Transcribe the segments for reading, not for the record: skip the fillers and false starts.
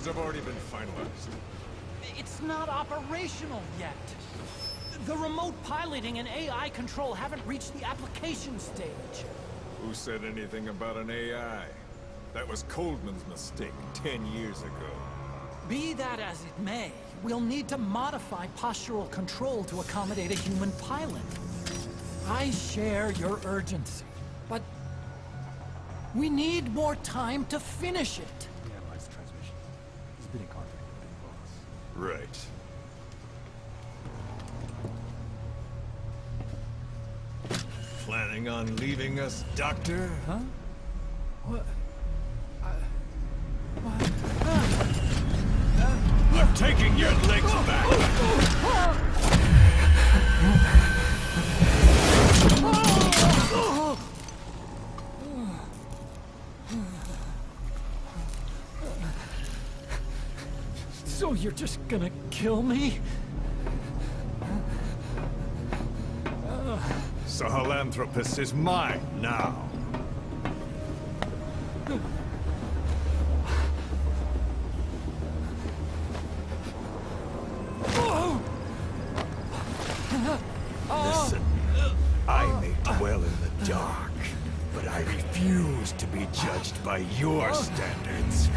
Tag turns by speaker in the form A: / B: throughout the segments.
A: Orders have already been finalized.
B: It's not operational yet. The remote piloting and AI control haven't reached the application stage.
A: Who said anything about an AI? That was Coldman's mistake 10 years ago.
B: Be that as it may, we'll need to modify postural control to accommodate a human pilot. I share your urgency, but we need more time to finish it.
C: We analyzed the transmission. He's been in contact with the boss.
A: Right. Planning on leaving us, Doctor?
B: Huh? What?
A: I'm taking your legs back!
B: So you're just gonna kill me?
A: Sahelanthropus is mine now. Listen, I may dwell in the dark, but I refuse to be judged by your standards,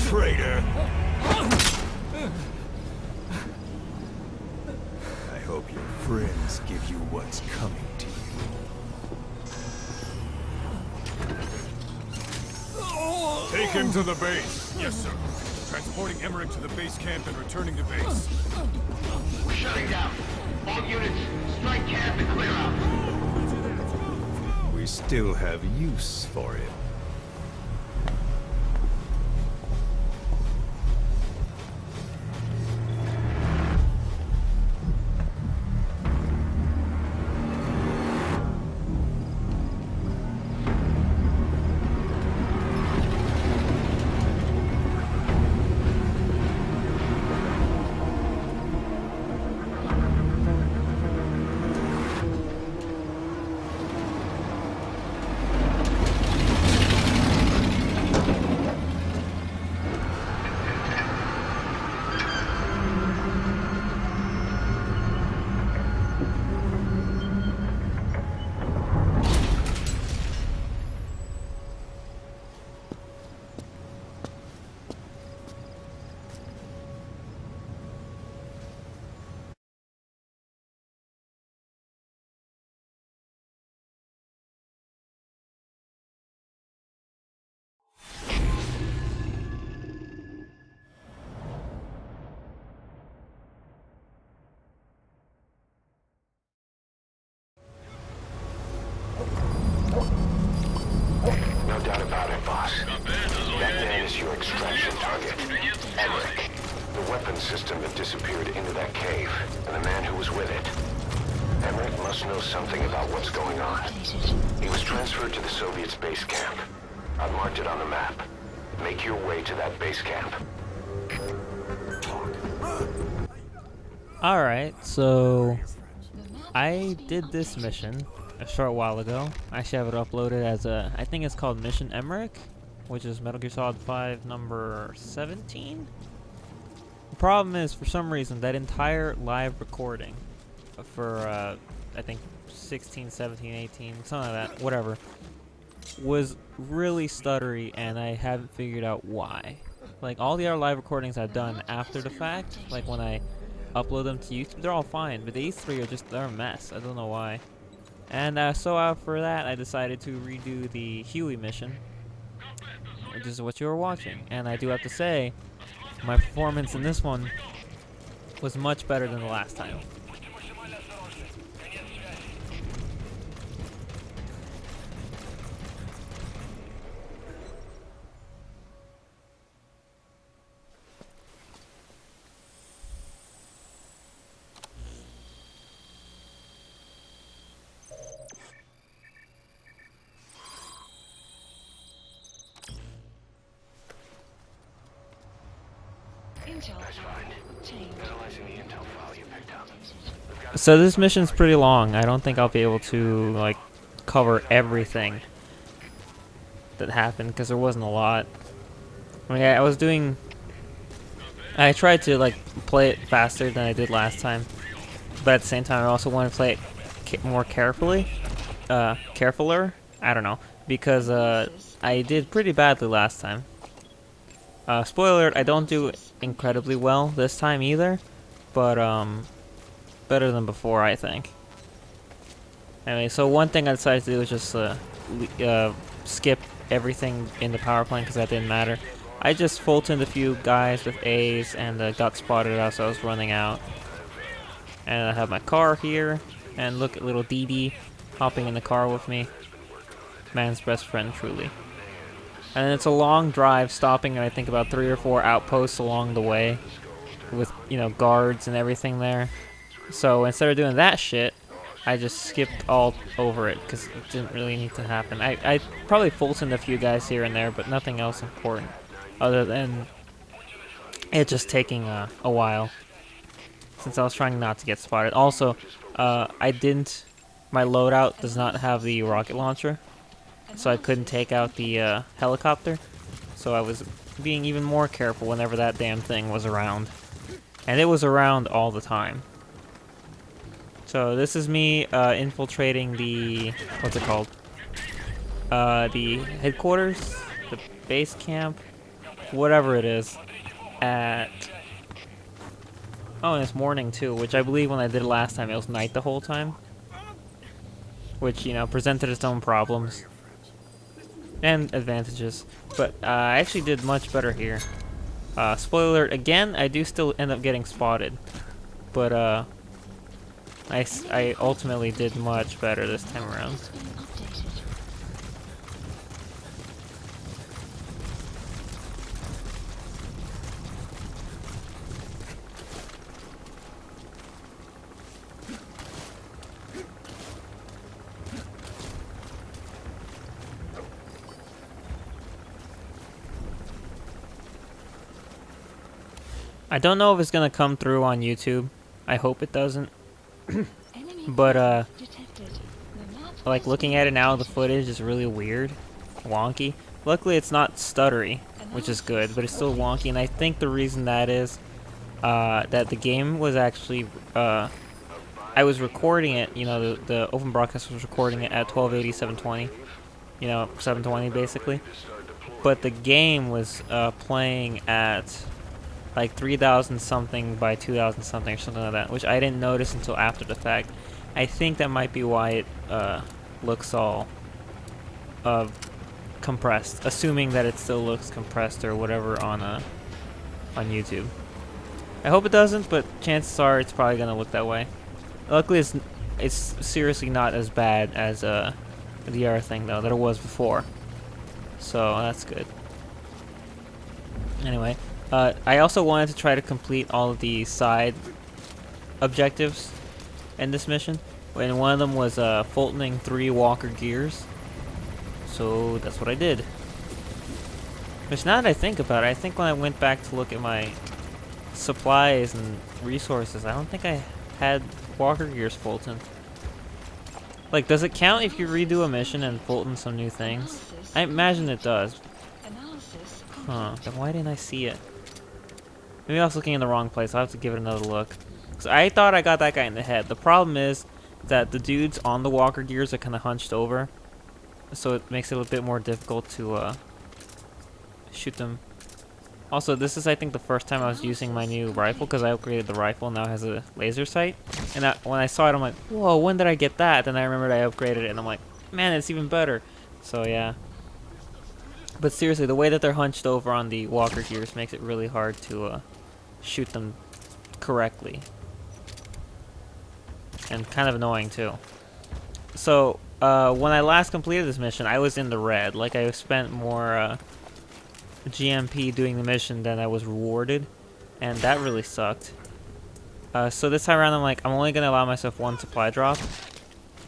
A: traitor. I hope your friends give you what's coming to you. Take him to the base. Yes, sir. Transporting Emmerich to the base camp and returning to base.
D: We're shutting down. All units, strike camp and clear out.
A: We still have use for him.
D: No doubt about it, boss. That man is your extraction target. Emmerich. The weapons system that disappeared into that cave, and the man who was with it. Emmerich must know something about what's going on. He was transferred to the Soviets' base camp. I've marked it on the map. Make your way to that base camp.
E: Alright, so I did this mission a short while ago. I actually have it uploaded as a, I think it's called Mission Emmerich, which is Metal Gear Solid 5 number 17. The problem is, for some reason, that entire live recording for, I think 16, 17, 18, something like that, whatever, was really stuttery, and I haven't figured out why. Like, all the other live recordings I've done after the fact, like when I upload them to YouTube, they're all fine, but these three are just, they're a mess. I don't know why. And so for that, I decided to redo the Huey mission, which is what you were watching. And I do have to say, my performance in this one was much better than the last time. So this mission's pretty long. I don't think I'll be able to like cover everything that happened because there wasn't a lot. I mean, I was doing I tried to like play it faster than I did last time, but at the same time I also want to play it more carefully, carefuler. I don't know, because I did pretty badly last time. Spoiler alert, I don't do incredibly well this time either, but better than before, I think. Anyway, so one thing I decided to do was just skip everything in the power plant because that didn't matter. I just Fultoned a few guys with A's and got spotted out, so I was running out. And I have my car here, and look at little Dee Dee hopping in the car with me. Man's best friend, truly. And it's a long drive, stopping at I think about 3 or 4 outposts along the way, with, you know, guards and everything there. So instead of doing that shit, I just skipped all over it because it didn't really need to happen. I probably Fultoned a few guys here and there, but nothing else important, other than it just taking a while, since I was trying not to get spotted. Also, my loadout does not have the rocket launcher, so I couldn't take out the helicopter, so I was being even more careful whenever that damn thing was around. And it was around all the time. So this is me infiltrating the, what's it called? The headquarters, the base camp, whatever it is, at, oh, and it's morning too, which I believe when I did it last time it was night the whole time. Which, you know, presented its own problems and advantages. But I actually did much better here. Spoiler alert, again, I do still end up getting spotted. But I ultimately did much better this time around. I don't know if it's gonna come through on YouTube. I hope it doesn't. But like looking at it now, the footage is really weird, wonky. Luckily it's not stuttery, which is good, but it's still wonky, and I think the reason that is that the game was actually I was recording it, you know, the open broadcast was recording it at 1280 720, you know, 720 basically, but the game was playing at like 3000 something by 2000 something or something like that, which I didn't notice until after the fact. I think that might be why it looks all compressed, assuming that it still looks compressed or whatever on YouTube. I hope it doesn't, but chances are it's probably gonna look that way. Luckily, it's seriously not as bad as the other thing though that it was before, so that's good. Anyway. I also wanted to try to complete all of the side objectives in this mission, and one of them was Fultoning 3 Walker gears. So that's what I did. Which, now that I think about it, I think when I went back to look at my supplies and resources, I don't think I had Walker gears Fultoned. Like, does it count if you redo a mission and Fulton some new things? I imagine it does. Huh, then why didn't I see it? Maybe I was looking in the wrong place. I'll have to give it another look. So I thought I got that guy in the head. The problem is that the dudes on the walker gears are kind of hunched over, so it makes it a bit more difficult to shoot them. Also, this is, I think, the first time I was using my new rifle, because I upgraded the rifle, now it has a laser sight. And when I saw it, I'm like, whoa, when did I get that? Then I remembered I upgraded it, and I'm like, man, it's even better. So yeah. But seriously, the way that they're hunched over on the walker gears makes it really hard to shoot them correctly. And kind of annoying too. So, when I last completed this mission, I was in the red. Like, I spent more GMP doing the mission than I was rewarded. And that really sucked. So this time around, I'm like, I'm only going to allow myself 1 supply drop.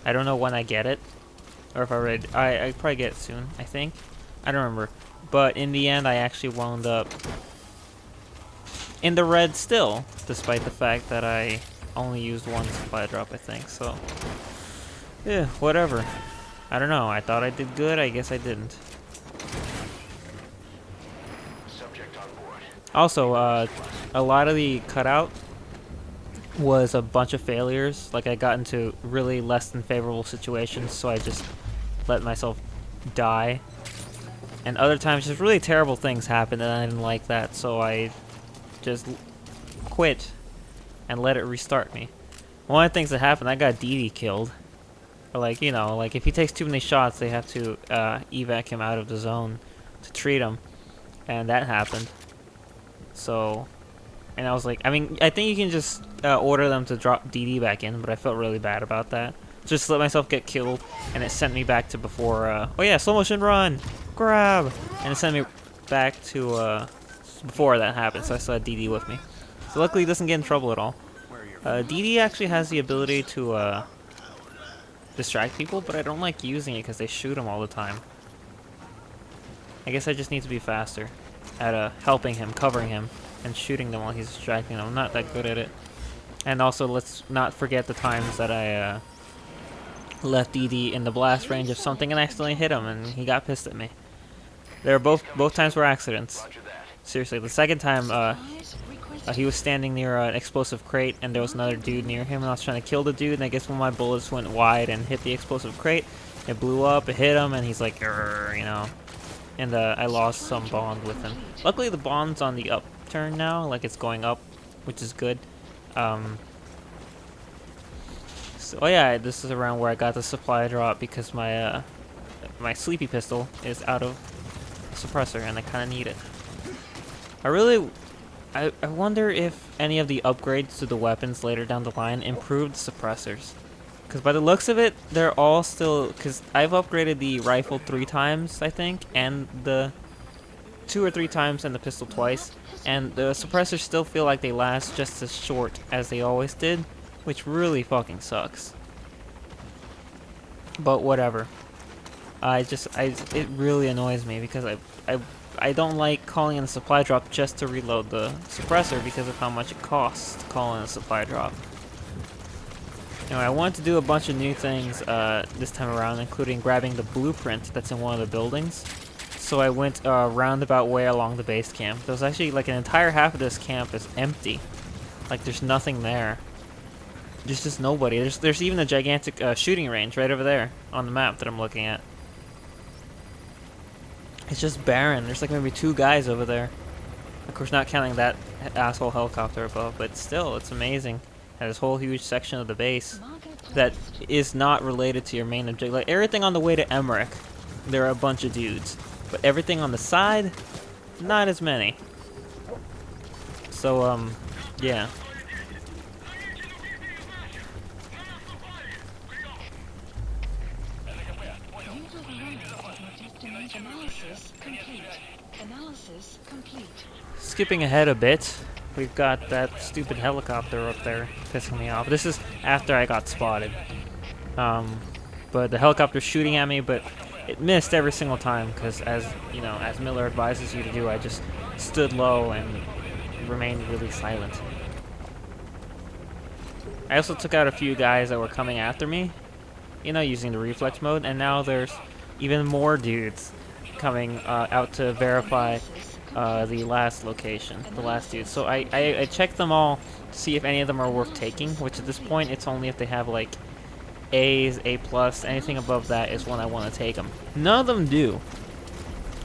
E: I don't know when I get it. Or if I probably get it soon, I think. I don't remember. But in the end, I actually wound up in the red still, despite the fact that I only used 1 supply drop, I think. So, yeah, whatever. I don't know. I thought I did good. I guess I didn't. Also, a lot of the cutout was a bunch of failures. Like I got into really less than favorable situations, so I just let myself die. And other times just really terrible things happened and I didn't like that, so I just quit and let it restart me. One of the things that happened, I got Dee Dee killed. Or like, you know, like if he takes too many shots, they have to evac him out of the zone to treat him. And that happened. So, and I was like, I mean, I think you can just order them to drop Dee Dee back in, but I felt really bad about that. Just let myself get killed, and it sent me back to before, oh yeah, slow motion run! Grab! And it sent me back to, before that happened, so I still had Dee Dee with me. So luckily he doesn't get in trouble at all. Dee Dee actually has the ability to, distract people, but I don't like using it because they shoot him all the time. I guess I just need to be faster at, helping him, covering him, and shooting them while he's distracting them. I'm not that good at it. And also, let's not forget the times that I, left Dee Dee in the blast range of something and accidentally hit him, and he got pissed at me. They were both times were accidents. Seriously, the second time, he was standing near an explosive crate, and there was another dude near him, and I was trying to kill the dude, and I guess when my bullets went wide and hit the explosive crate, it blew up, it hit him, and he's like, "Grr," you know. And I lost some bond with him. Luckily, the bond's on the upturn now, like it's going up, which is good. So, oh yeah, this is around where I got the supply drop because my my sleepy pistol is out of suppressor and I kind of need it. I wonder if any of the upgrades to the weapons later down the line improved suppressors. Because by the looks of it, they're all still... Because I've upgraded the rifle 3 times, I think, and the 2 or 3 times and the pistol twice. And the suppressors still feel like they last just as short as they always did. Which really fucking sucks. But whatever. It really annoys me because I don't like calling in a supply drop just to reload the suppressor because of how much it costs to call in a supply drop. Anyway, I wanted to do a bunch of new things this time around, including grabbing the blueprint that's in one of the buildings. So I went a roundabout way along the base camp. There was actually like an entire half of this camp is empty. Like there's nothing there. There's just nobody. There's even a gigantic shooting range right over there on the map that I'm looking at. It's just barren. There's like maybe 2 guys over there. Of course, not counting that asshole helicopter above, but still, it's amazing. And this whole huge section of the base that is not related to your main objective. Like everything on the way to Emmerich, there are a bunch of dudes, but everything on the side, not as many. So, yeah. Skipping ahead a bit, we've got that stupid helicopter up there pissing me off. This is after I got spotted. But the helicopter's shooting at me, but it missed every single time because, as you know, as Miller advises you to do, I just stood low and remained really silent. I also took out a few guys that were coming after me, you know, using the reflex mode, and now there's even more dudes coming out to verify the last location, the last dude. So I checked them all to see if any of them are worth taking, which at this point it's only if they have like A's, A+, anything above that is when I want to take them. None of them do.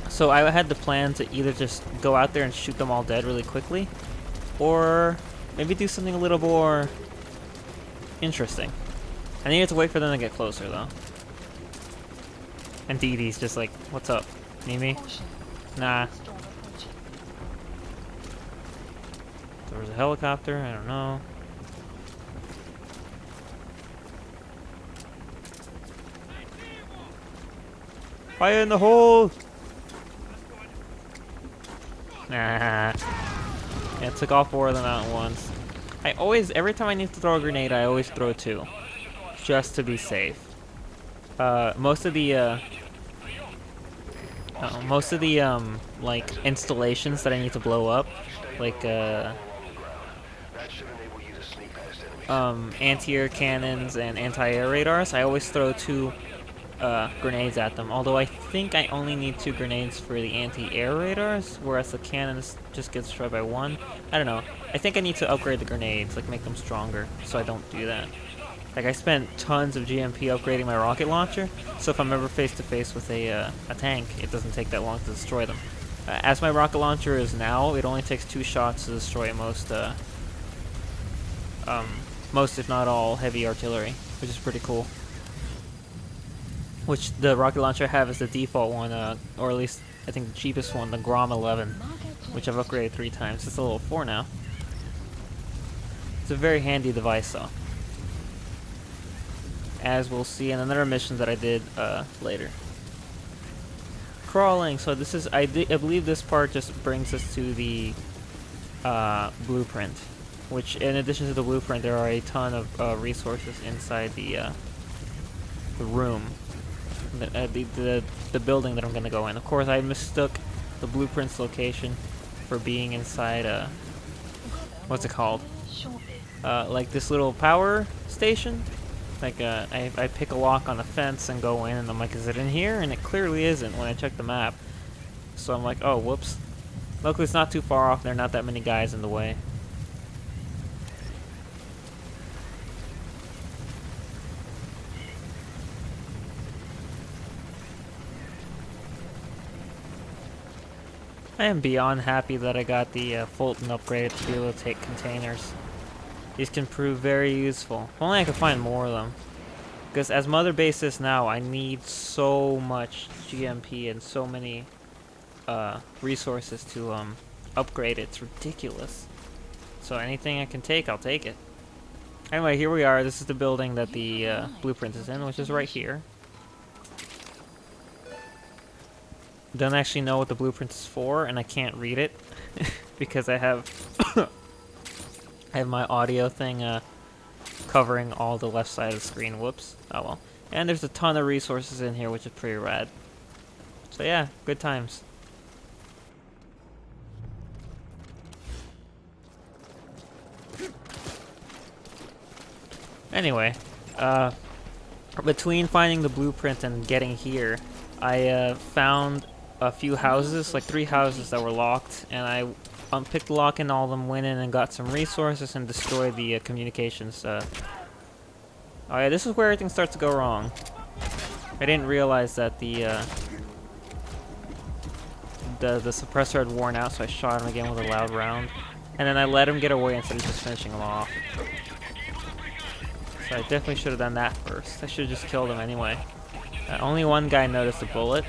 E: So I had the plan to either just go out there and shoot them all dead really quickly, or maybe do something a little more interesting. I needed to wait for them to get closer though. And Dee Dee's just like, what's up? Need me? Nah. There was a helicopter, I don't know. Fire in the hole! Nah. Yeah, it took all 4 of them out at once. Every time I need to throw a grenade, I always throw 2. Just to be safe. Most of the like installations that I need to blow up, like anti-air cannons and anti-air radars, I always throw 2 grenades at them. Although I think I only need 2 grenades for the anti-air radars, whereas the cannons just get destroyed by 1. I don't know. I think I need to upgrade the grenades, like make them stronger, so I don't do that. Like I spent tons of GMP upgrading my rocket launcher, so if I'm ever face to face with a tank, it doesn't take that long to destroy them. As my rocket launcher is now, it only takes 2 shots to destroy most if not all heavy artillery, which is pretty cool. Which the rocket launcher I have is the default one, or at least I think the cheapest one, the Grom 11, which I've upgraded 3 times. It's a level 4 now. It's a very handy device though, as we'll see in another mission that I did later. Crawling. So this is I believe this part just brings us to the blueprint, which in addition to the blueprint there are a ton of resources inside the room, the building that I'm gonna go in. Of course I mistook the blueprint's location for being inside what's it called, like this little power station. Like I pick a lock on the fence and go in, and I'm like, is it in here? And it clearly isn't when I check the map. So I'm like, oh, whoops. Luckily it's not too far off. There are not that many guys in the way. I am beyond happy that I got the Fulton upgraded to be able to take containers. These can prove very useful. If only I could find more of them. Because as Mother Base is now, I need so much GMP and so many resources to upgrade it. It's ridiculous. So anything I can take, I'll take it. Anyway, here we are. This is the building that the blueprint is in, which is right here. Don't actually know what the blueprint is for, and I can't read it because I have I have my audio thing covering all the left side of the screen. Whoops. Oh well. And there's a ton of resources in here, which is pretty rad. So yeah, good times. Anyway, between finding the blueprint and getting here, I found a few houses, like 3 houses that were locked, and I unpicked the lock in all of them, went in and got some resources and destroyed the communications. Oh yeah, this is where everything starts to go wrong. I didn't realize that the suppressor had worn out, so I shot him again with a loud round. And then I let him get away instead of just finishing him off. So I definitely should have done that first. I should have just killed him anyway. Only one guy noticed the bullet.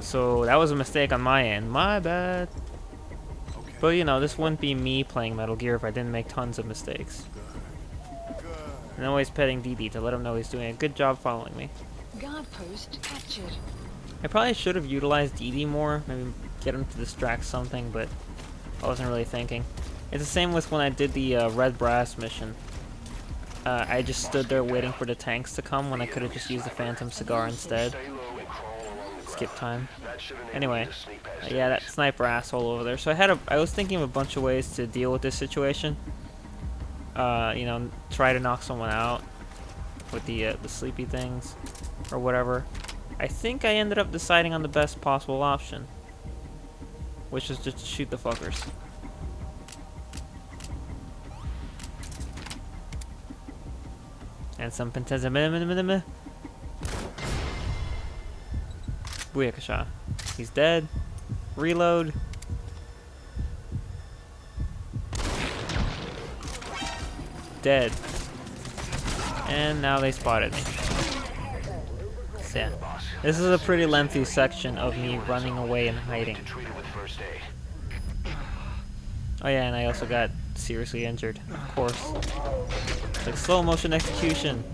E: So that was a mistake on my end. My bad. But you know, this wouldn't be me playing Metal Gear if I didn't make tons of mistakes. And always petting DD to let him know he's doing a good job following me.
F: Guard post captured.
E: I probably should have utilized DD more. Maybe get him to distract something, but I wasn't really thinking. It's the same with when I did the Red Brass mission. I just stood there waiting for the tanks to come when I could have just used the Phantom Cigar instead. Skip time. Anyway, yeah, that sniper asshole over there. So I was thinking of a bunch of ways to deal with this situation. You know, try to knock someone out with the sleepy things or whatever. I think I ended up deciding on the best possible option, which is just to shoot the fuckers. And some Booyakasha. He's dead. Reload. Dead. And now they spotted me. So yeah. This is a pretty lengthy section of me running away and hiding. Oh yeah, and I also got seriously injured, of course. It's like slow motion execution.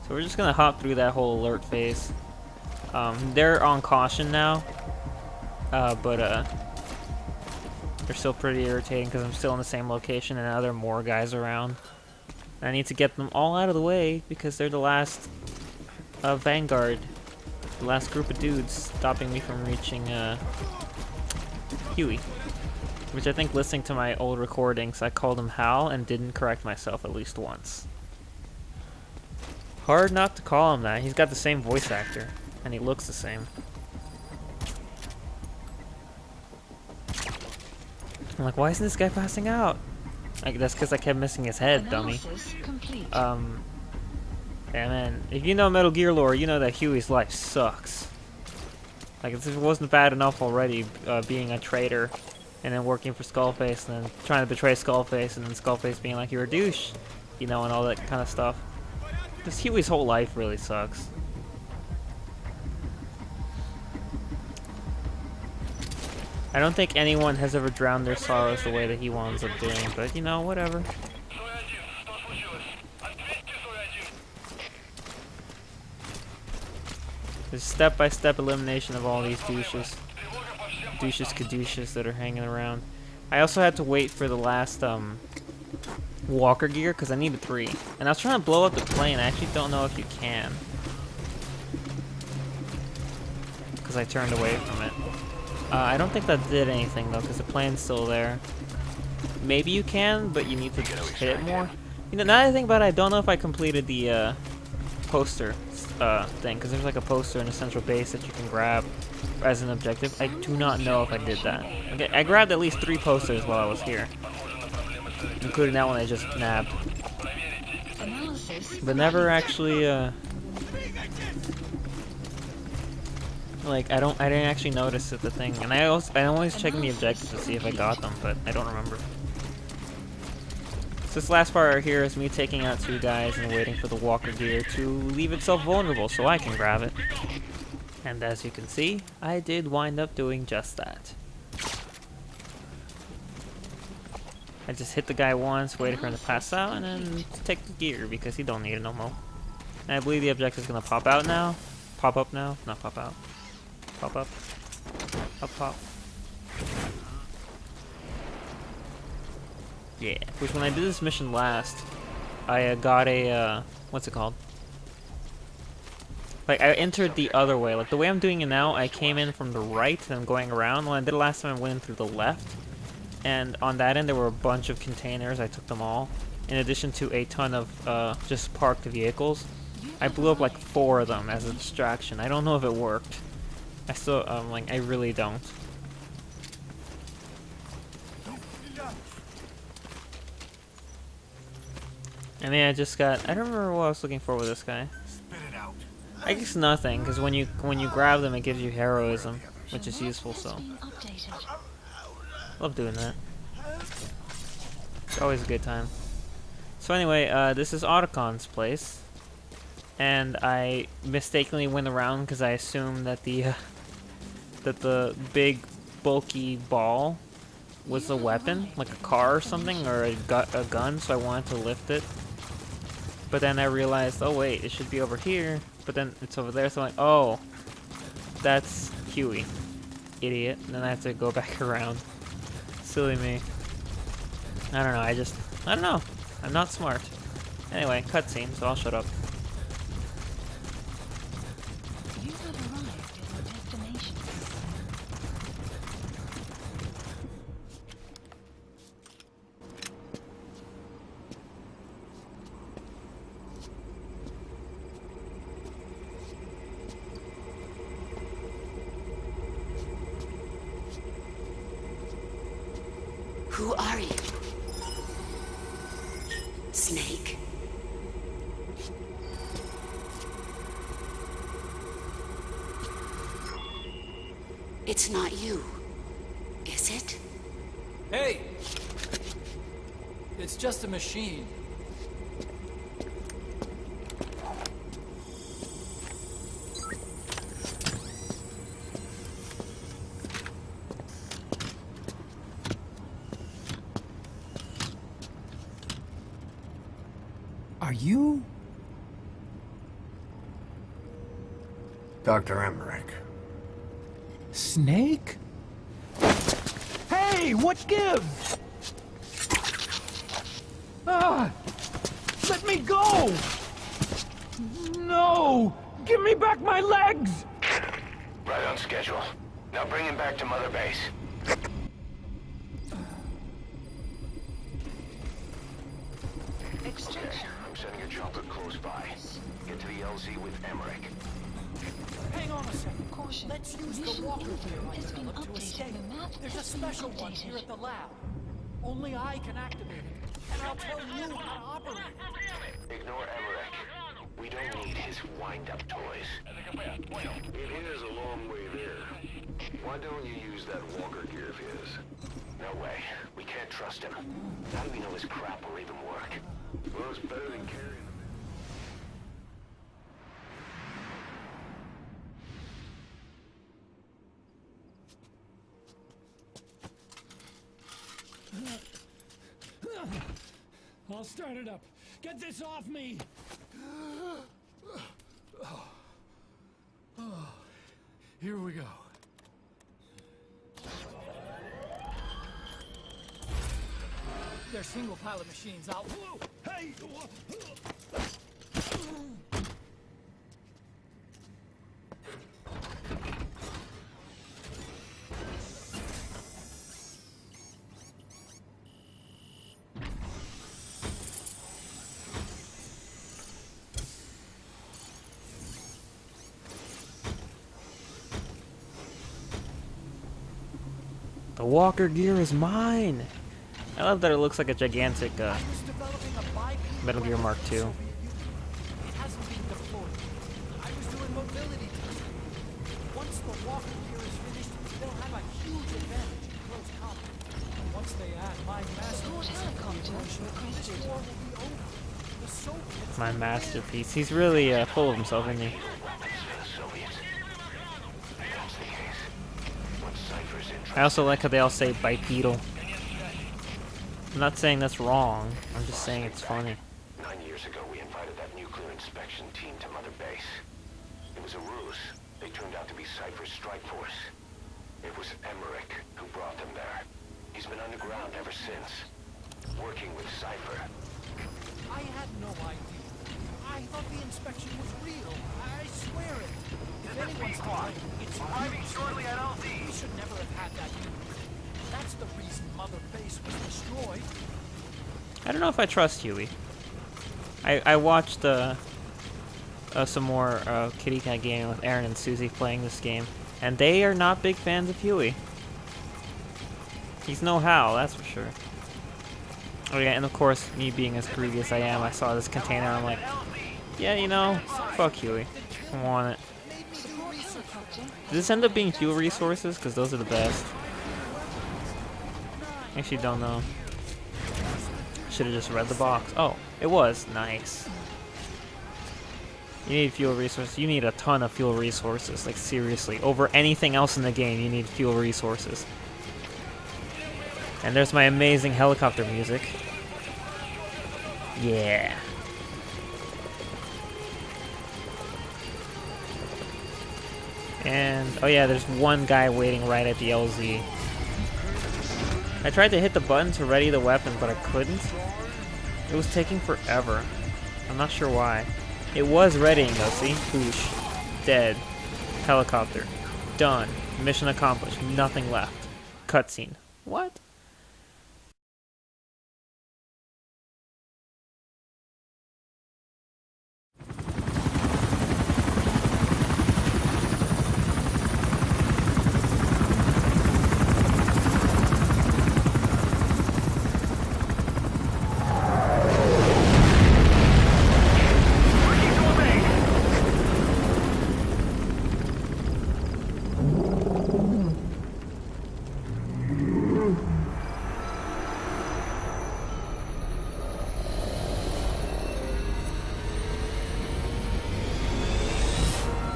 E: So we're just gonna hop through that whole alert phase. They're on caution now, but they're still pretty irritating because I'm still in the same location and now there are more guys around. And I need to get them all out of the way because they're the last Vanguard the last group of dudes stopping me from reaching Huey. Which I think, listening to my old recordings, I called him Hal and didn't correct myself at least once. Hard not to call him that. He's got the same voice actor, and he looks the same. I'm like, why isn't this guy passing out? Like, that's because I kept missing his head, dummy.
F: Analysis complete.
E: Yeah, man, if you know Metal Gear lore, you know that Huey's life sucks. Like, if it wasn't bad enough already, being a traitor, and then working for Skullface, and then trying to betray Skullface, and then Skullface being like, you're a douche, you know, and all that kind of stuff. Just Huey's whole life really sucks. I don't think anyone has ever drowned their sorrows the way that he winds up doing, but, you know, whatever. There's step-by-step elimination of all these douches. Douches that are hanging around. I also had to wait for the last walker gear because I needed 3. And I was trying to blow up the plane. I actually don't know if you can, because I turned away from it. I don't think that did anything though, because the plane's still there. Maybe you can, but you need to just hit it more. You know, now that I think about it, I don't know if I completed the poster thing, because there's like a poster in the central base that you can grab as an objective. I do not know if I did that. Okay, I grabbed at least 3 posters while I was here, including that one I just nabbed, but never actually like I didn't actually notice it, the thing. And I'm always checking the objectives to see if I got them, but I don't remember. So this last part right here is me taking out 2 guys and waiting for the walker gear to leave itself vulnerable so I can grab it. And as you can see, I did wind up doing just that. I just hit the guy once, waited for him to pass out, and then take the gear because he don't need it no more. And I believe the objective is gonna pop out now. Pop up now? Not pop out. Pop up. Up pop. Yeah. Which, when I did this mission last, I got a what's it called? Like, I entered the other way. Like, the way I'm doing it now, I came in from the right and I'm going around. When I did it last time, I went in through the left. And on that end, there were a bunch of containers. I took them all, in addition to a ton of just parked vehicles. I blew up like 4 of them as a distraction. I don't know if it worked. I still, like, I really don't. I mean, I just got, I don't remember what I was looking for with this guy. I guess nothing, because when you grab them, it gives you heroism, which is useful, so. Love doing that. It's always a good time. So anyway, this is Ottocon's place. And I mistakenly went around because I assumed that the big bulky ball was a weapon, like a car or something, or a gun, so I wanted to lift it. But then I realized, oh wait, it should be over here, but then it's over there, so I'm like, oh, that's Huey. Idiot. And then I have to go back around. Silly me. I don't know, I don't know. I'm not smart. Anyway, cutscene, so I'll shut up.
F: You have arrived at your destination.
G: Who are you? Snake? It's not you, is it?
B: Hey! It's just a machine.
A: Are you
D: Dr. Emmerich?
A: Snake? Hey, what gives? Ah! Let me go! No! Give me back my legs!
D: Right on schedule. Now bring him back to Mother Base.
F: Extraction.
D: I'm sending a chopper close by. Get to the LZ with Emmerich.
B: Hang on a second.
F: Caution.
B: Let's use the
F: Mission
B: walker gear
F: info
B: I
F: has been
B: developed to
F: updated.
B: escape.
F: The map
B: There's a
F: has been
B: special one
F: updated.
B: here at the lab. Only I can activate it, and I'll tell you how to operate it.
D: Ignore Emmerich. We don't need his wind-up toys. It is a long way there. Why don't you use that walker gear of his? No way. We can't trust him. How do we know his crap will even work? Well, it's better than carrying him.
B: I'll start it up. Get this off me! Here we go. They're single pilot machines. I'll... Whoa! Hey!
E: The walker gear is mine. I love that it looks like a gigantic Metal Gear Mark II.
B: It hasn't been deployed. I was doing mobility testing. Once the walker gear is finished, they'll have a huge advantage in close combat. And once they add my
F: Support helicopter
B: this
F: requested.
B: war will be over. The Soviets
E: My masterpiece. He's really full of himself, isn't he?
D: Weapons for the Soviets. That's the case. When Cypher's in
E: I also like how they all say bipedal. I'm not saying that's wrong. I'm just saying it's funny.
D: 9 years ago, we invited that nuclear inspection team to Mother Base. It was a ruse. They turned out to be Cypher's strike force. It was Emmerich who brought them there. He's been underground ever since, working with Cypher.
B: I had no idea. I thought the inspection was real. I swear it. If anyone's lying, it's arriving shortly at LZ. We should never have had that unit. That's the reason Mother Base was destroyed.
E: I don't know if I trust Huey. I watched some more Kitty Cat Gaming with Aaron and Susie playing this game, and they are not big fans of Huey. He's no Hal, that's for sure. Oh yeah, and of course, me being as greedy as I am, I saw this container and I'm like, yeah, you know, fuck Huey. I want it. Does this end up being fuel resources? Because those are the best. Actually, don't know. Should have just read the box. Oh, it was. Nice. You need fuel resources. You need a ton of fuel resources. Like, seriously. Over anything else in the game, you need fuel resources. And there's my amazing helicopter music. Yeah. And, oh yeah, there's one guy waiting right at the LZ. I tried to hit the button to ready the weapon, but I couldn't. It was taking forever. I'm not sure why. It was readying though, see? Boosh. Dead. Helicopter. Done. Mission accomplished. Nothing left. Cutscene. What?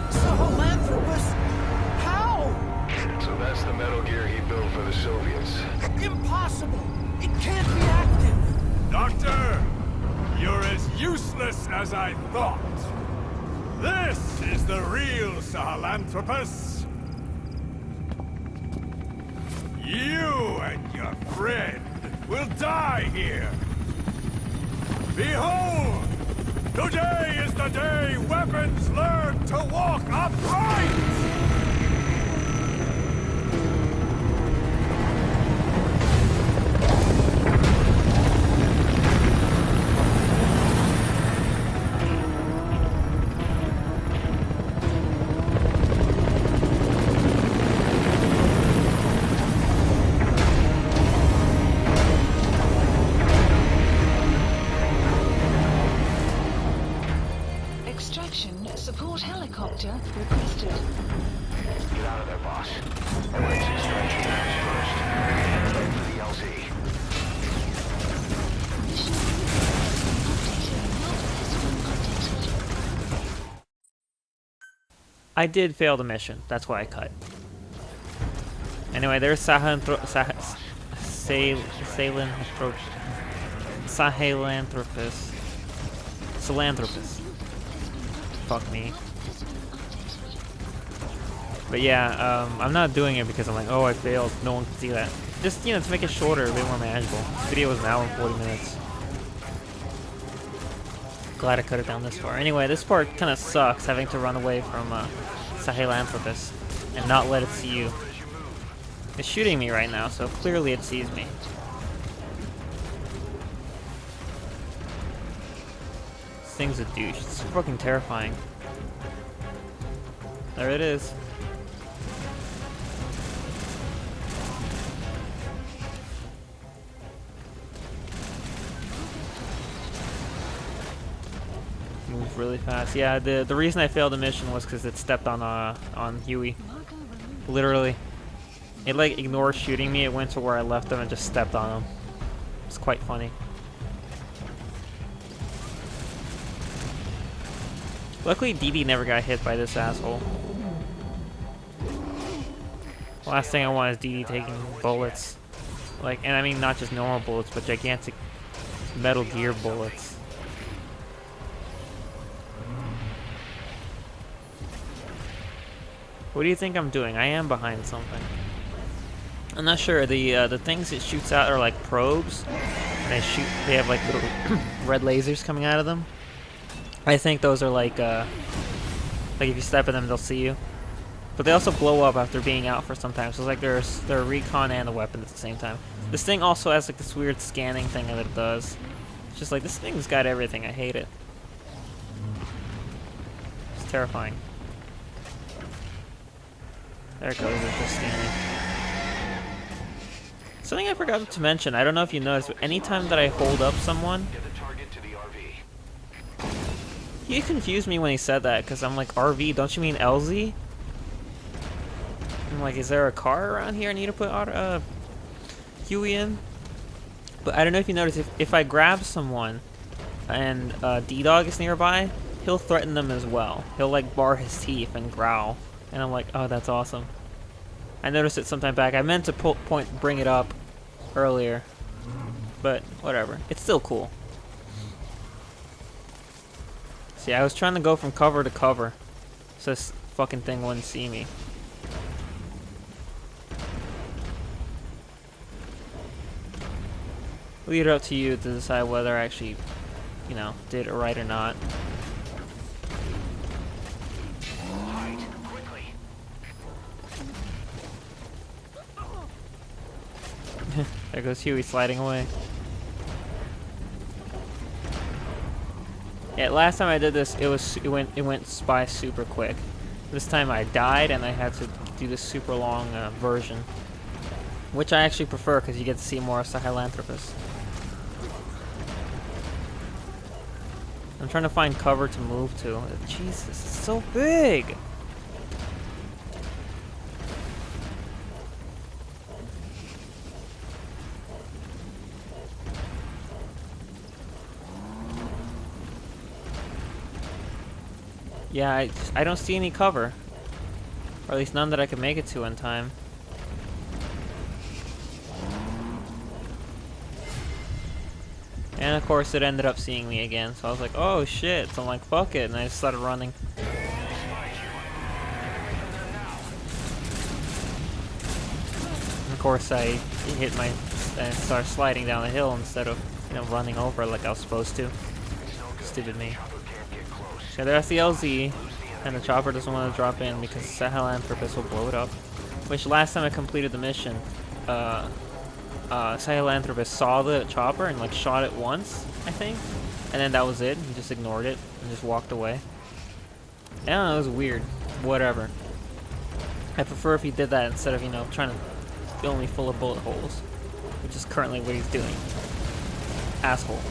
B: Sahelanthropus? How?
D: So that's the Metal Gear he built for the Soviets.
B: Impossible! It can't be active!
A: Doctor, you're as useless as I thought. This is the real Sahelanthropus. You and your friend will die here. Behold! Today is the day weapons learn to walk upright!
E: I did fail the mission. That's why I cut. Anyway, there's Sahelanthropus. Sahelanthropus. Fuck me. But yeah, I'm not doing it because I'm like, oh, I failed. No one can see that. Just, you know, to make it shorter, a bit more manageable. This video was an hour and 40 minutes. Glad I cut it down this far. Anyway, this part kind of sucks, having to run away from Sahelanthropus and not let it see you. It's shooting me right now, so clearly it sees me. This thing's a douche. It's fucking terrifying. There it is. Move really fast. Yeah, the reason I failed the mission was because it stepped on Huey. Literally. It like ignored shooting me, it went to where I left him and just stepped on him. It's quite funny. Luckily DD never got hit by this asshole. Last thing I want is DD taking bullets. Like, and I mean not just normal bullets, but gigantic Metal Gear bullets. What do you think I'm doing? I am behind something. I'm not sure. The things it shoots out are like probes. And they have like little red lasers coming out of them. I think those are like if you step in them, they'll see you. But they also blow up after being out for some time. So it's like they're a recon and a weapon at the same time. This thing also has like this weird scanning thing that it does. It's just like, this thing's got everything. I hate it. It's terrifying. There it goes, it's just scanning. Something I forgot to mention, I don't know if you noticed, but anytime that I hold up someone, he confused me when he said that, because I'm like, RV, don't you mean LZ? I'm like, is there a car around here I need to put Huey in? But I don't know if you noticed, if I grab someone and D-Dog is nearby, he'll threaten them as well. He'll like bar his teeth and growl. And I'm like, oh, that's awesome. I noticed it sometime back. I meant to bring it up earlier, but whatever. It's still cool. See, I was trying to go from cover to cover, so this fucking thing wouldn't see me. Leave it up to you to decide whether I actually, you know, did it right or not. There goes Huey sliding away. Yeah, last time I did this, it went by super quick. This time I died and I had to do this super long version, which I actually prefer because you get to see more of Sahelanthropus. I'm trying to find cover to move to. Jesus, it's so big. Yeah, I don't see any cover. Or at least none that I can make it to in time. And of course it ended up seeing me again, so I was like, oh shit, so I'm like, fuck it, and I just started running. And of course I hit and started sliding down the hill instead of, you know, running over like I was supposed to. Stupid me. So there's the LZ, and the chopper doesn't want to drop in because Sahelanthropus will blow it up. Which last time I completed the mission, Sahelanthropus saw the chopper and like shot it once, I think, and then that was it. He just ignored it and just walked away. I don't know, it was weird. Whatever. I prefer if he did that instead of, you know, trying to fill me full of bullet holes, which is currently what he's doing. Asshole.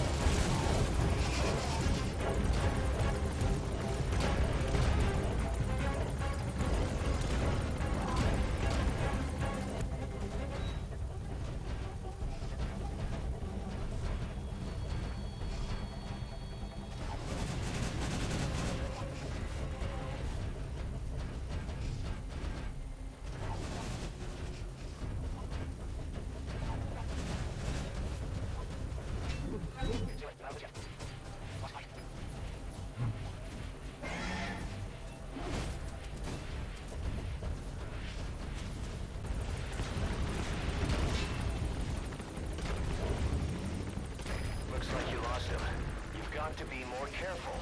D: have to be more careful.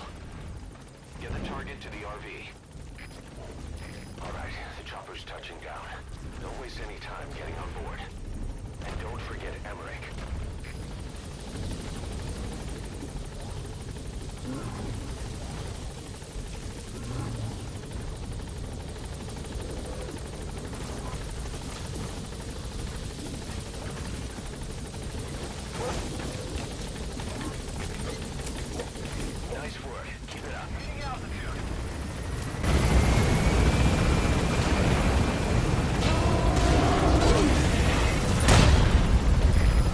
D: Get the target to the RV. Alright, the chopper's touching down. Don't waste any time getting on board. And don't forget Emmerich. Nice work. Keep it up. Meeting altitude.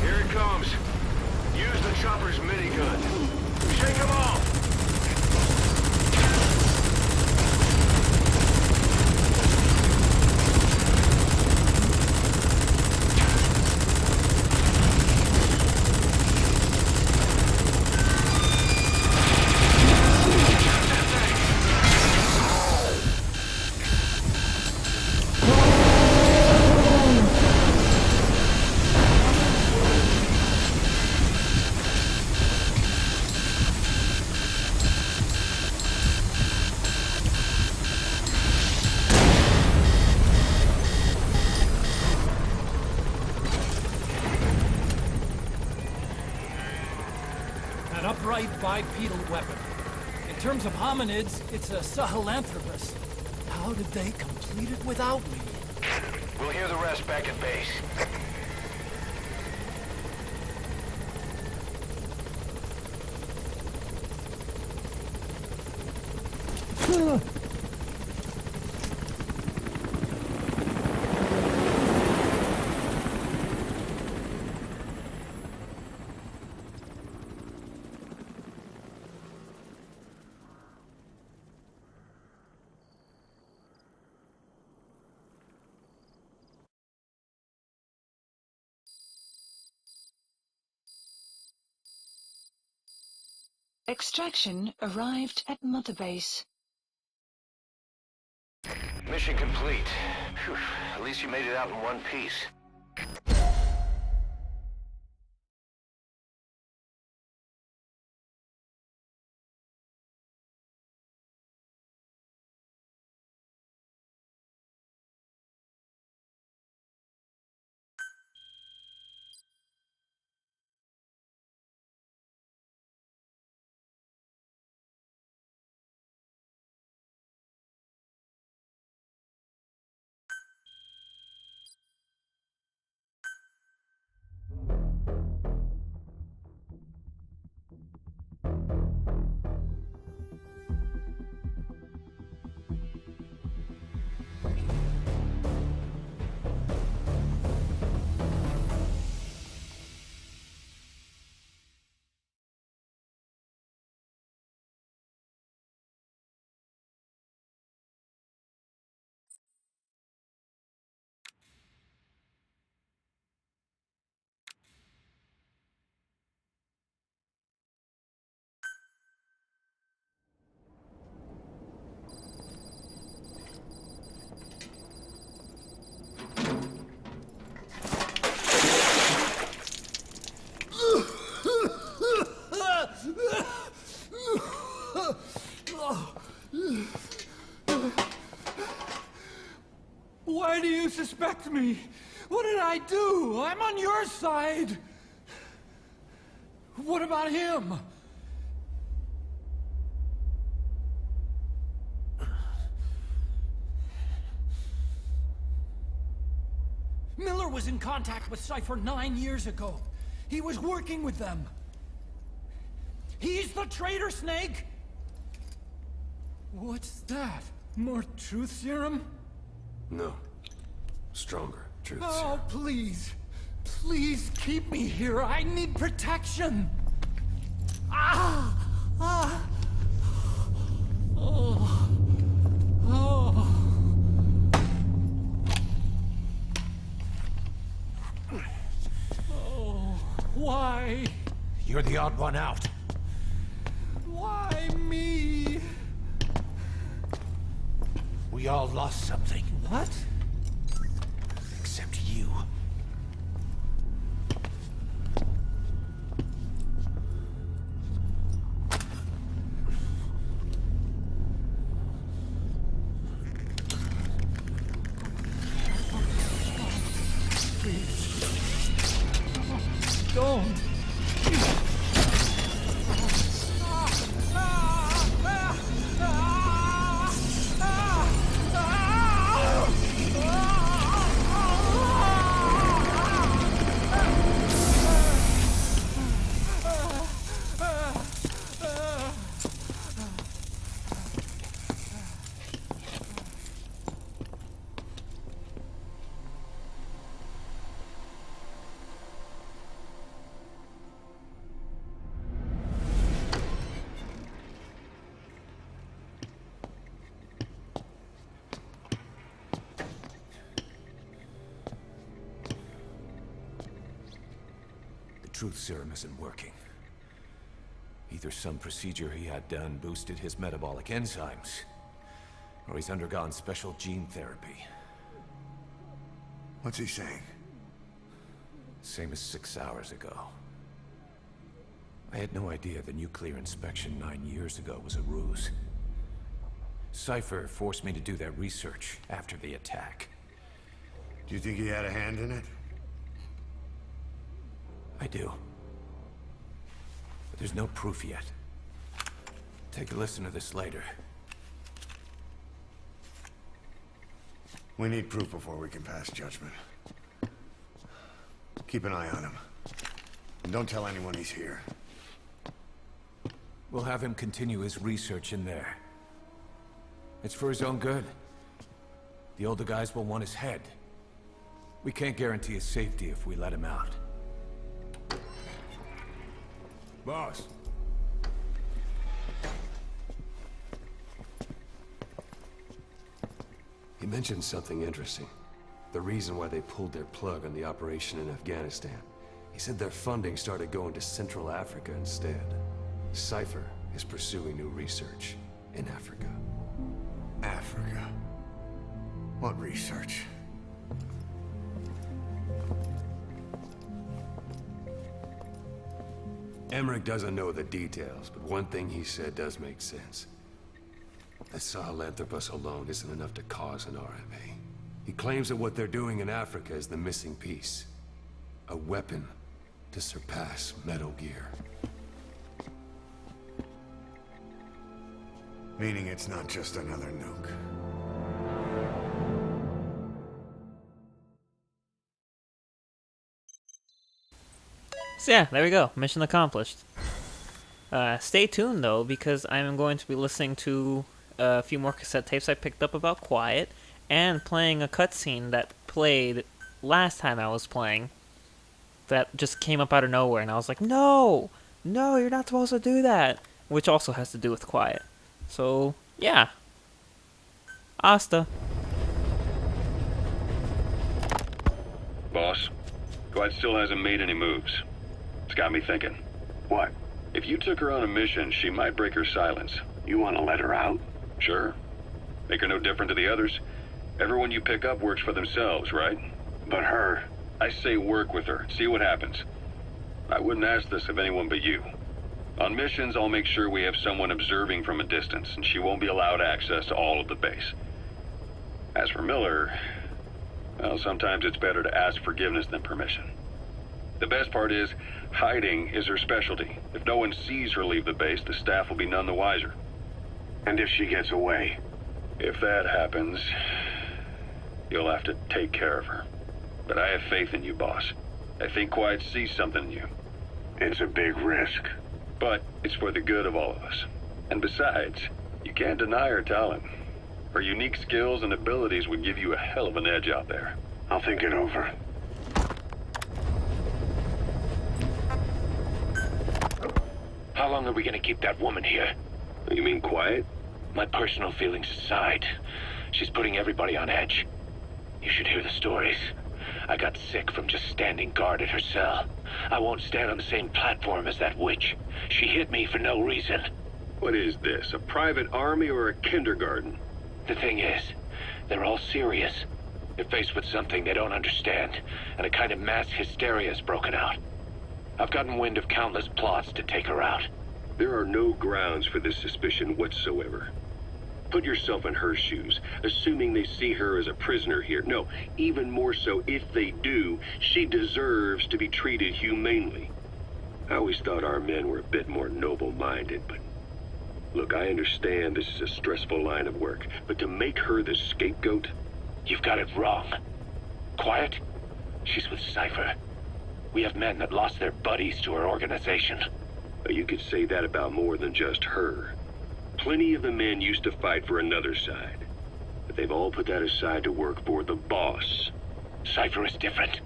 D: Here it comes. Use the chopper's minigun. Shake them off.
B: An upright bipedal weapon. In terms of hominids, it's a sahelanthropus. How did they complete it without me?
D: We'll hear the rest back at base.
F: Extraction arrived at Mother Base.
D: Mission complete. Phew, at least you made it out in one piece.
B: Why do you suspect me? What did I do? I'm on your side. What about him? Miller was in contact with Cypher 9 years ago. He was working with them. He's the traitor, Snake! What's that? More truth serum?
A: No. Stronger truth
B: Oh,
A: serum.
B: please. Please keep me here. I need protection. Ah! Ah! Oh. Oh. Oh. Why?
A: You're the odd one out.
B: Why me?
A: We all lost something.
B: What?
A: Except you.
B: Please. Don't.
A: The truth serum isn't working. Either some procedure he had done boosted his metabolic enzymes, or he's undergone special gene therapy.
H: What's he saying?
A: Same as 6 hours ago. I had no idea the nuclear inspection 9 years ago was a ruse. Cypher forced me to do that research after the attack.
H: Do you think he had a hand in it?
A: I do. But there's no proof yet. Take a listen to this later.
H: We need proof before we can pass judgment. Keep an eye on him. And don't tell anyone he's here.
A: We'll have him continue his research in there. It's for his own good. The older guys will want his head. We can't guarantee his safety if we let him out. Boss.
I: He mentioned something interesting. The reason why they pulled their plug on the operation in Afghanistan. He said their funding started going to Central Africa instead. Cypher is pursuing new research in Africa.
H: Africa. What research?
I: Emmerich doesn't know the details, but one thing he said does make sense. The Sahelanthropus alone isn't enough to cause an RMA. He claims that what they're doing in Africa is the missing piece. A weapon to surpass Metal Gear.
H: Meaning it's not just another nuke.
E: So yeah, there we go. Mission accomplished. Stay tuned though, because I'm going to be listening to a few more cassette tapes I picked up about Quiet, and playing a cutscene that played last time I was playing. That just came up out of nowhere, and I was like, no! No, you're not supposed to do that! Which also has to do with Quiet. So, yeah. Hasta.
J: Boss, Quiet still hasn't made any moves. It's got me thinking.
D: What?
J: If you took her on a mission, she might break her silence.
D: You want to let her out?
J: Sure. Make her no different to the others. Everyone you pick up works for themselves, right?
D: But her...
J: I say work with her. See what happens. I wouldn't ask this of anyone but you. On missions, I'll make sure we have someone observing from a distance, and she won't be allowed access to all of the base. As for Miller, well, sometimes it's better to ask forgiveness than permission. The best part is, hiding is her specialty. If no one sees her leave the base, the staff will be none the wiser.
D: And if she gets away?
J: If that happens, you'll have to take care of her. But I have faith in you, boss. I think Quiet sees something in you.
D: It's a big risk.
J: But it's for the good of all of us. And besides, you can't deny her talent. Her unique skills and abilities would give you a hell of an edge out there.
D: I'll think it over.
K: How long are we gonna keep that woman here?
J: You mean Quiet?
K: My personal feelings aside, she's putting everybody on edge. You should hear the stories. I got sick from just standing guard at her cell. I won't stand on the same platform as that witch. She hit me for no reason.
J: What is this, a private army or a kindergarten?
K: The thing is, they're all serious. They're faced with something they don't understand, and a kind of mass hysteria has broken out. I've gotten wind of countless plots to take her out.
J: There are no grounds for this suspicion whatsoever. Put yourself in her shoes, assuming they see her as a prisoner here. No, even more so, if they do, she deserves to be treated humanely. I always thought our men were a bit more noble-minded, but... Look, I understand this is a stressful line of work, but to make her the scapegoat...
K: You've got it wrong. Quiet? She's with Cypher. We have men that lost their buddies to her organization.
J: You could say that about more than just her. Plenty of the men used to fight for another side, but they've all put that aside to work for the boss.
K: Cypher is different.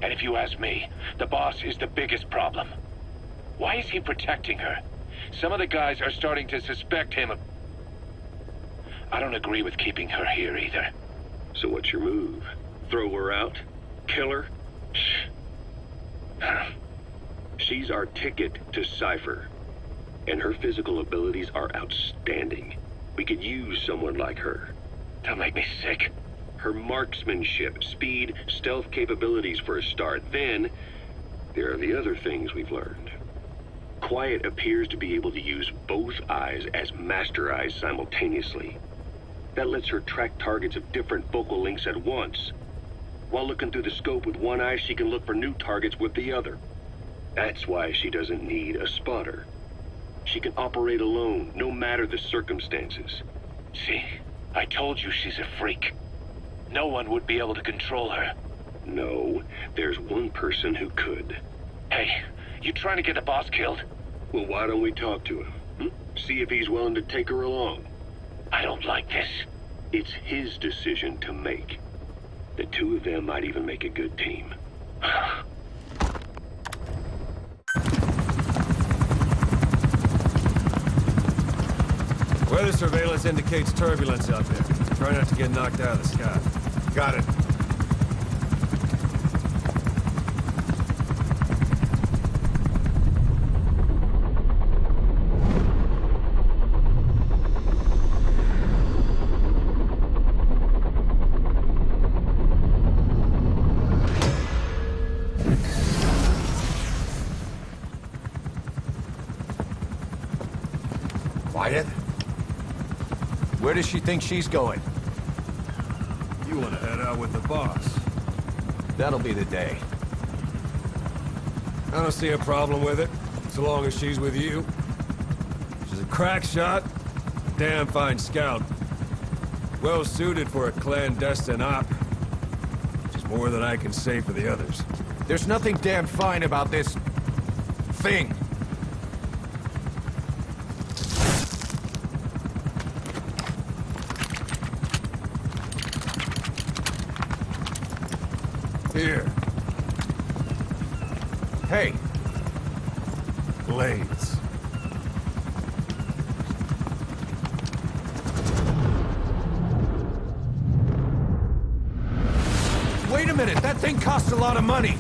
K: And if you ask me, the boss is the biggest problem. Why is he protecting her? Some of the guys are starting to suspect him of... I don't agree with keeping her here either.
J: So what's your move? Throw her out? Kill her? She's our ticket to Cypher, and her physical abilities are outstanding. We could use someone like her.
K: That'll make me sick.
J: Her marksmanship, speed, stealth capabilities for a start. Then, there are the other things we've learned. Quiet appears to be able to use both eyes as master eyes simultaneously. That lets her track targets of different focal lengths at once. While looking through the scope with one eye, she can look for new targets with the other. That's why she doesn't need a spotter. She can operate alone, no matter the circumstances.
K: See, I told you she's a freak. No one would be able to control her.
J: No, there's one person who could.
K: Hey, you trying to get the boss killed?
J: Well, why don't we talk to him? See if he's willing to take her along.
K: I don't like this.
J: It's his decision to make. The two of them might even make a good team.
I: Weather surveillance indicates turbulence out there. Try not to get knocked out of the sky.
H: Got it.
A: Quiet? Where does she think she's going?
I: You want to head out with the boss?
A: That'll be the day.
I: I don't see a problem with it, so long as she's with you. She's a crack shot, damn fine scout. Well suited for a clandestine op. Which is more than I can say for the others.
A: There's nothing damn fine about this... thing.
I: Here.
A: Hey,
I: Blades.
A: wait a minute, that thing costs a lot of money.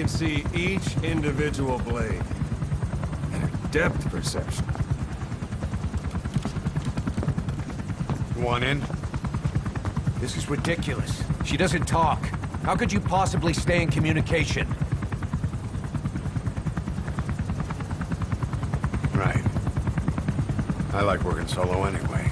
I: See each individual blade and her depth perception.
H: You want in?
A: This is ridiculous. She doesn't talk. How could you possibly stay in communication?
H: Right. I like working solo anyway.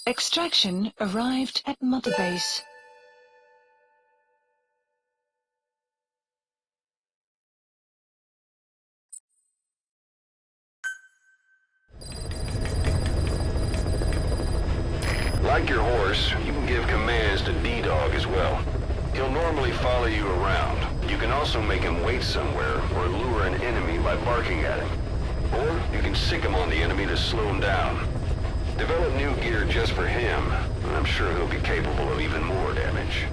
F: Extraction arrived at Mother Base.
I: like your horse, you can give commands to D-Dog as well. He'll normally follow you around. You can also make him wait somewhere or lure an enemy by barking at him. Or you can sick him on the enemy to slow him down. Develop new gear just for him, and I'm sure he'll be capable of even more damage.